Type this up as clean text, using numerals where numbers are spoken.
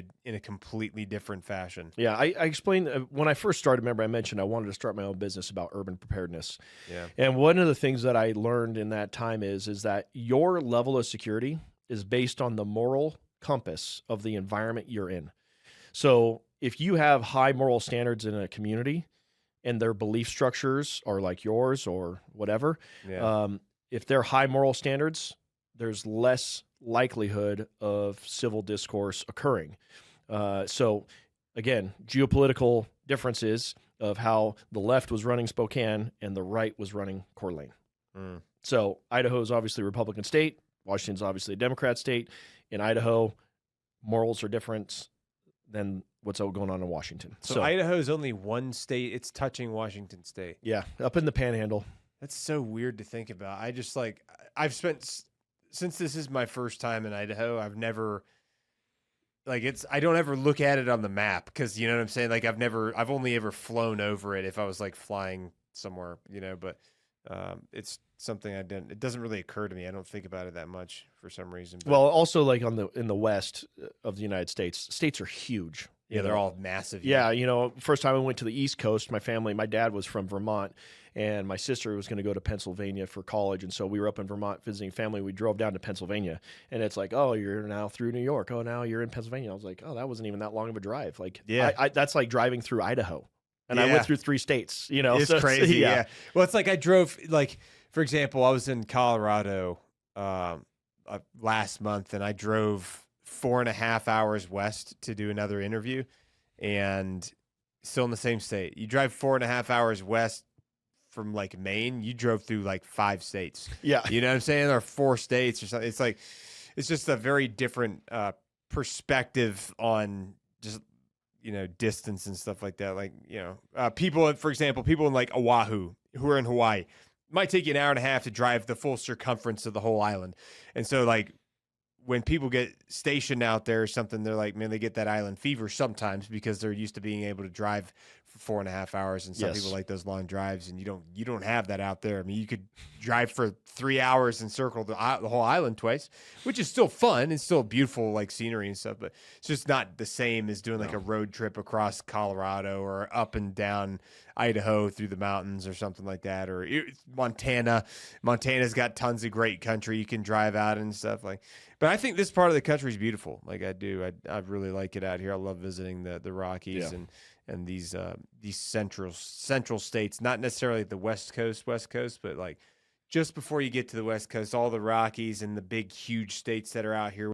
treated in a completely different fashion. Yeah, I explained when I first started. Remember, I mentioned I wanted to start my own business about urban preparedness. Yeah. And one of the things that I learned in that time is that your level of security is based on the moral compass of the environment you're in. So if you have high moral standards in a community and their belief structures are like yours or whatever, Yeah. um, if they're high moral standards, there's less likelihood of civil discourse occurring. So again, geopolitical differences of how the left was running Spokane and the right was running Coeur d'Alene. Mm. So Idaho is obviously a Republican state. Washington's obviously a Democrat state. In Idaho, morals are different than what's going on in Washington. So Idaho is only one state. It's touching Washington State. Yeah, up in the Panhandle. That's so weird to think about. I just like I've spent since this is my first time in Idaho. I've never I don't ever look at it on the map because you know what I'm saying. Like I've only ever flown over it if I was like flying somewhere, you know. But it's something I didn't. It doesn't really occur to me. I don't think about it that much for some reason. But, Well, also like in the west of the United States, states are huge. yeah, they're all massive. Yeah, you know, first time I went to the East Coast, my dad was from Vermont, and my sister was going to go to Pennsylvania for college, and so we were up in Vermont visiting family. We drove down to Pennsylvania, and it's like, oh, you're now through New York. Oh, now you're in Pennsylvania. I was like, oh, that wasn't even that long of a drive. Like, Yeah. that's like driving through Idaho, and I Yeah. went through 3 states. You know, It's so crazy. yeah. Yeah. Well, it's like I drove like, for example, I was in Colorado last month, and I drove 4.5 hours west to do another interview, and still in the same state. You drive 4.5 hours west from like Maine, you drove through like 5 states. Yeah. You know what I'm saying? Or 4 states or something. It's like, it's just a very different perspective on just, you know, distance and stuff like that. Like, you know, people, for example, people in like Oahu who are in Hawaii might take you an hour and a half to drive the full circumference of the whole island. And so like when people get stationed out there or something, they're like, man, they get that island fever sometimes because they're used to being able to drive for 4.5 hours. And some Yes. people like those long drives, and you don't have that out there. I mean, you could drive for 3 hours and circle the whole island twice, which is still fun. It's still beautiful, like scenery and stuff, but it's just not the same as doing like a road trip across Colorado or up and down Idaho through the mountains or something like that. Or Montana. Montana's got tons of great country you can drive out and stuff like. But I think this part of the country is beautiful. Like I do. I really like it out here. I love visiting the Rockies and these central states, not necessarily the West Coast, but like just before you get to the West Coast, all the Rockies and the big, huge states that are out here.